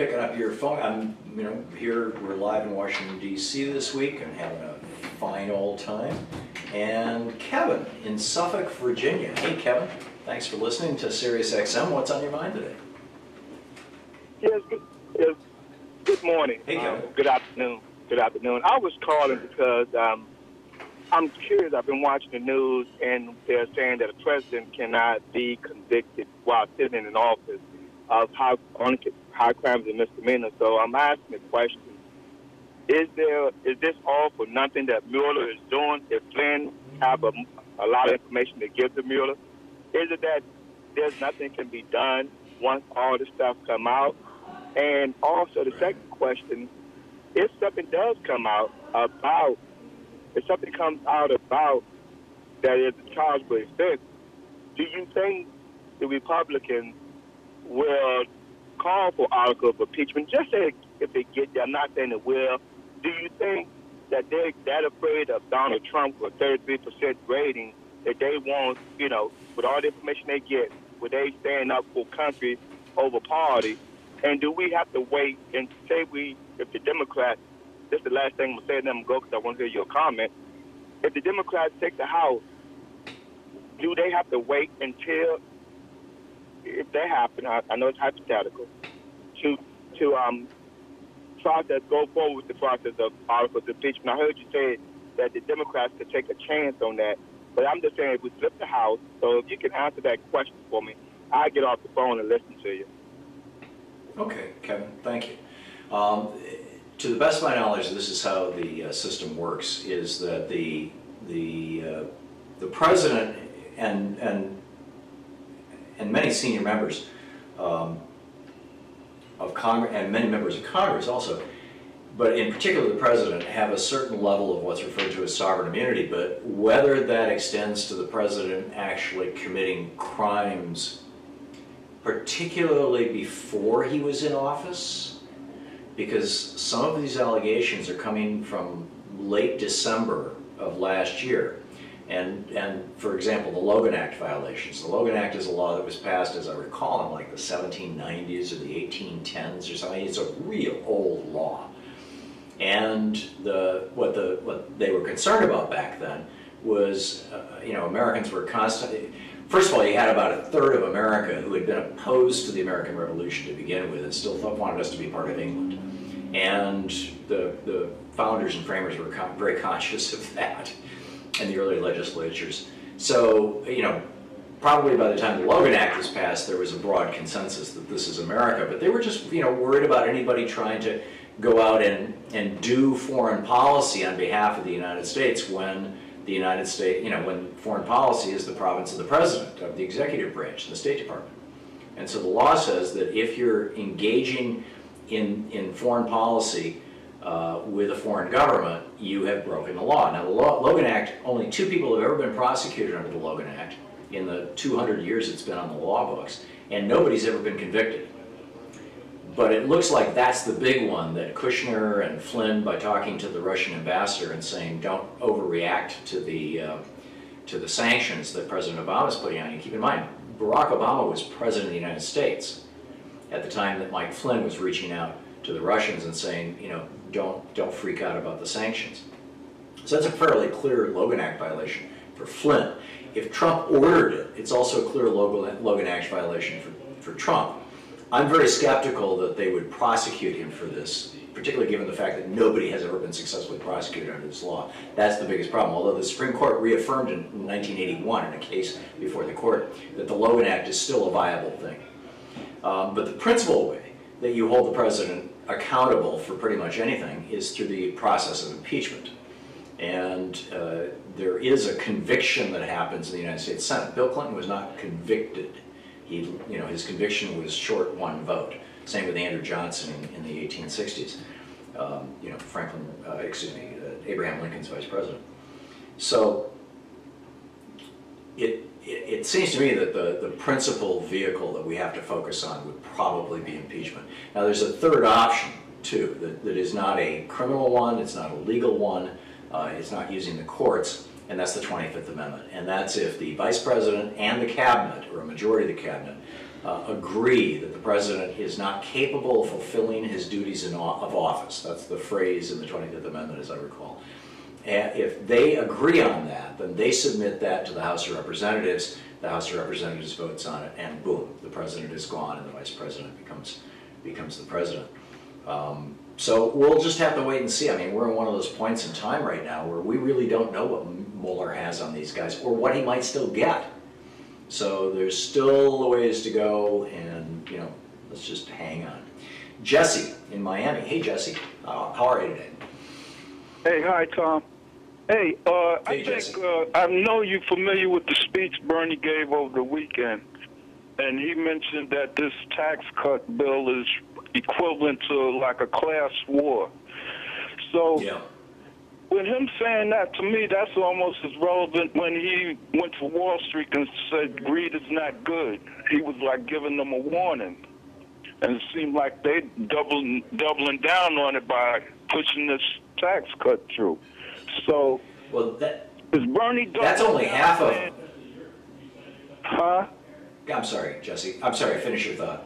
picking up your phone. I'm, here, we're live in Washington, D.C. this week and having a fine old time. And Kevin in Suffolk, Virginia. Hey, Kevin. Thanks for listening to Sirius XM. What's on your mind today? Yes, good morning. Hey, Kevin. Good afternoon. Good afternoon. I was calling because I'm curious. I've been watching the news, and they're saying that a president cannot be convicted while sitting in office of high crimes and misdemeanors. So I'm asking the question: Is this all for nothing that Mueller is doing? If Flynn have a lot of information to give to Mueller, is it that there's nothing can be done once all this stuff come out? And also the second question: if something does come out about, if something comes out about that is charged with offense, do you think the Republicans will call for articles of impeachment? Just say if they get there, I'm not saying it will. Do you think that they're that afraid of Donald Trump with 33% rating that they won't, with all the information they get, would they stand up for country over party? And do we have to wait and say if the Democrats, this is the last thing I'm going to say, and then I'm going to go because I want to hear your comment. If the Democrats take the House, do they have to wait until, if that happens, I know it's hypothetical, to go forward with the process of articles of impeachment? I heard you say that the Democrats could take a chance on that, but I'm just saying if we flip the House, so if you can answer that question for me, I'll get off the phone and listen to you. Okay, Kevin, thank you. To the best of my knowledge, this is how the system works: is that the president and many senior members of Congress and many members of Congress also, but in particular the president, have a certain level of what's referred to as sovereign immunity. But whether that extends to the president actually committing crimes, particularly before he was in office, because some of these allegations are coming from late December of last year. And for example, the Logan Act violations. The Logan Act is a law that was passed, as I recall, in like the 1790s or the 1810s or something. It's a real old law. And what they were concerned about back then was, Americans were constantly. First of all, you had about a third of America who had been opposed to the American Revolution to begin with and still wanted us to be part of England. And the founders and framers were very conscious of that in the early legislatures. So, probably by the time the Logan Act was passed, there was a broad consensus that this is America. But they were just, worried about anybody trying to go out and do foreign policy on behalf of the United States when the United States, when foreign policy is the province of the president, of the executive branch, the State Department. And so the law says that if you're engaging in foreign policy with a foreign government, you have broken the law. Now, the Logan Act, only 2 people have ever been prosecuted under the Logan Act in the 200 years it's been on the law books, and nobody's ever been convicted. But it looks like that's the big one that Kushner and Flynn, by talking to the Russian ambassador and saying don't overreact to the sanctions that President Obama is putting on you. Keep in mind, Barack Obama was president of the United States at the time that Mike Flynn was reaching out to the Russians and saying, don't freak out about the sanctions. So that's a fairly clear Logan Act violation for Flynn. If Trump ordered it, it's also a clear Logan Act violation for Trump. I'm very skeptical that they would prosecute him for this, particularly given the fact that nobody has ever been successfully prosecuted under this law. That's the biggest problem. Although the Supreme Court reaffirmed in 1981 in a case before the court that the Logan Act is still a viable thing. But the principal way that you hold the president accountable for pretty much anything is through the process of impeachment. And there is a conviction that happens in the United States Senate. Bill Clinton was not convicted. His conviction was short one vote. Same with Andrew Johnson in the 1860s. Abraham Lincoln's vice president. So it seems to me that the principal vehicle that we have to focus on would probably be impeachment. Now, there's a third option too that is not a criminal one. It's not a legal one. It's not using the courts. And that's the 25th Amendment. And that's if the Vice President and the Cabinet, or a majority of the Cabinet, agree that the president is not capable of fulfilling his duties of office. That's the phrase in the 25th Amendment, as I recall. And if they agree on that, then they submit that to the House of Representatives. The House of Representatives votes on it, and boom, the president is gone, and the vice president becomes the president. So we'll just have to wait and see. I mean, we're in one of those points in time right now where we really don't know what Mueller has on these guys or what he might still get. So there's still a ways to go, and let's just hang on. Jesse in Miami. Hey, Jesse, how are you today? Hey, hi, Tom. Hey, I think I know you're familiar with the speech Bernie gave over the weekend, and he mentioned that this tax cut bill is equivalent to like a class war. So with him saying that, to me, that's almost as relevant when he went to Wall Street and said greed is not good. He was like giving them a warning. And it seemed like they doubling down on it by pushing this tax cut through. So, is Bernie that's only half of it. Huh? I'm sorry, Jesse. I'm sorry, finish your thought.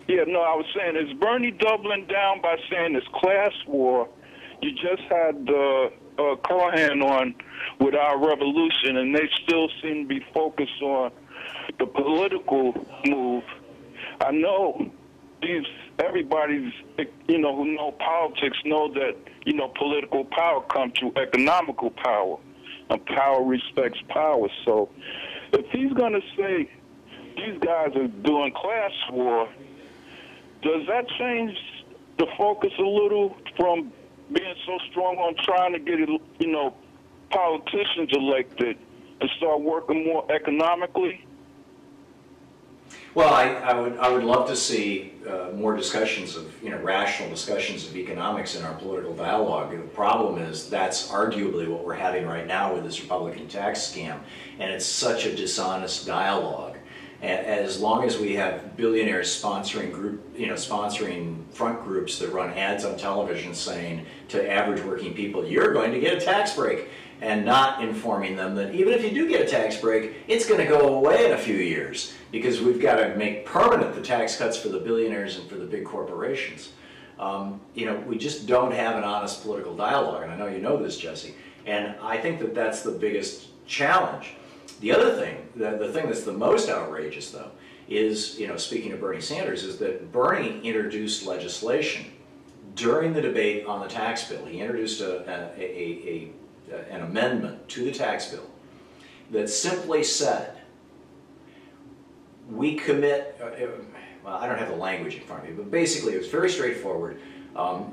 Yeah, no, I was saying, is Bernie doubling down by saying it's class war? You just had Cohen on with Our Revolution, and they still seem to be focused on the political move. I know everybody's, who know politics know that, political power comes through economical power, and power respects power. So if he's going to say these guys are doing class war, does that change the focus a little from being so strong on trying to get, politicians elected and start working more economically? Well, I would love to see more discussions of, rational discussions of economics in our political dialogue. The problem is that's arguably what we're having right now with this Republican tax scam, and it's such a dishonest dialogue. As long as we have billionaires sponsoring front groups that run ads on television saying to average working people, you're going to get a tax break, and not informing them that even if you do get a tax break, it's going to go away in a few years because we've got to make permanent the tax cuts for the billionaires and for the big corporations. We just don't have an honest political dialogue, and I know you know this, Jesse, and I think that that's the biggest challenge. The other thing, the thing that's the most outrageous, though, is, speaking of Bernie Sanders, is that Bernie introduced legislation during the debate on the tax bill. He introduced an amendment to the tax bill that simply said, we commit, well, I don't have the language in front of me, but basically it was very straightforward.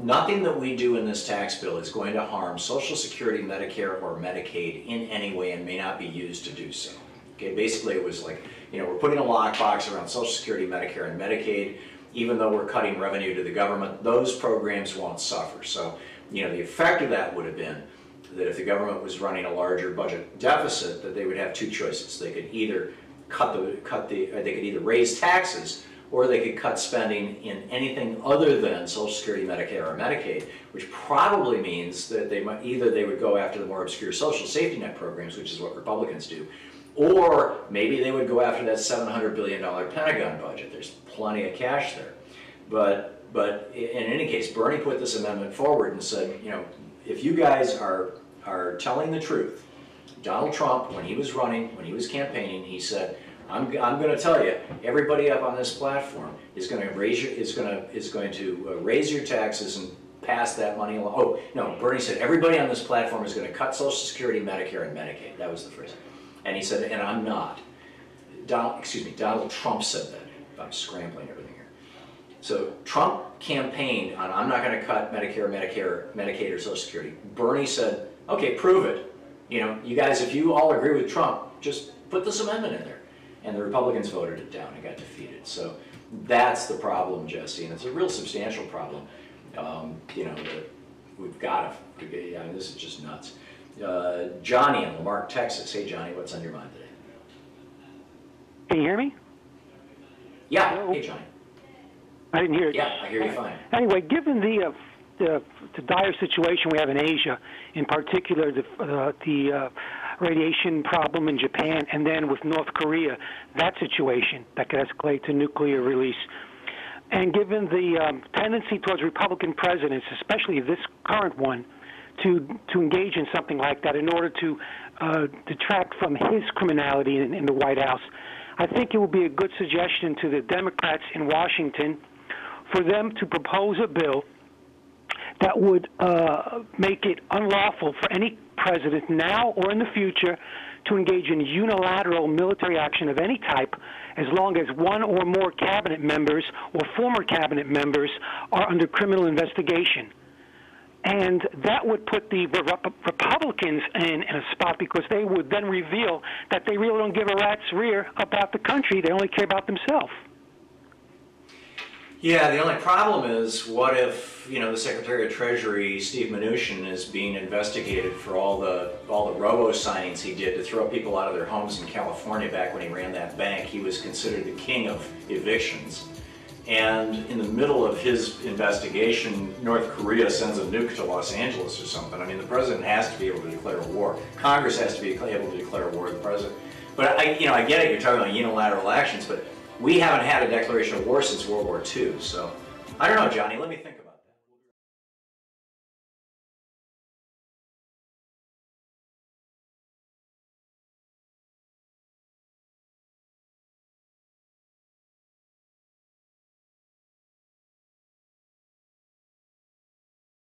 Nothing that we do in this tax bill is going to harm Social Security, Medicare, or Medicaid in any way and may not be used to do so. Okay, basically it was like, we're putting a lockbox around Social Security, Medicare, and Medicaid. Even though we're cutting revenue to the government, those programs won't suffer. So, the effect of that would have been that if the government was running a larger budget deficit, that they would have two choices. They could either they could either raise taxes, or they could cut spending in anything other than Social Security, Medicare, or Medicaid, which probably means that they would go after the more obscure social safety net programs, which is what Republicans do, or maybe they would go after that $700 billion Pentagon budget. There's plenty of cash there. But in any case, Bernie put this amendment forward and said, if you guys are telling the truth, Donald Trump, when he was campaigning, he said, I'm going to tell you, everybody up on this platform is going to raise your taxes and pass that money along. Oh no, Bernie said everybody on this platform is going to cut Social Security, Medicare, and Medicaid. That was the phrase. And he said, and I'm not. Donald Trump said that. I'm scrambling everything here. So Trump campaigned on, I'm not going to cut Medicare, Medicaid, or Social Security. Bernie said, okay, prove it. You guys, if you all agree with Trump, just put this amendment in there. And the Republicans voted it down and got defeated. So that's the problem, Jesse, and it's a real substantial problem. That we've got to, this is just nuts. Johnny in Lamarck, Texas. Hey, Johnny, what's on your mind today? Can you hear me? Yeah. Hello? Hey, Johnny. I didn't hear you. Yeah, I hear you fine. Anyway, given the dire situation we have in Asia, in particular the radiation problem in Japan, and then with North Korea, that situation that could escalate to nuclear release. And given the tendency towards Republican presidents, especially this current one, to engage in something like that in order to detract from his criminality in the White House, I think it would be a good suggestion to the Democrats in Washington for them to propose a bill that would make it unlawful for any president now or in the future to engage in unilateral military action of any type as long as one or more cabinet members or former cabinet members are under criminal investigation. And that would put the Republicans in a spot, because they would then reveal that they really don't give a rat's rear about the country. They only care about themselves. Yeah, the only problem is, what if, you know, the Secretary of Treasury, Steve Mnuchin, is being investigated for all the robo-signings he did to throw people out of their homes in California back when he ran that bank. He was considered the king of evictions. And in the middle of his investigation, North Korea sends a nuke to Los Angeles or something. I mean, the president has to be able to declare war. Congress has to be able to declare war to the president. But I get it, you're talking about unilateral actions, but we haven't had a declaration of war since World War II. So I don't know, Johnny, let me think about it.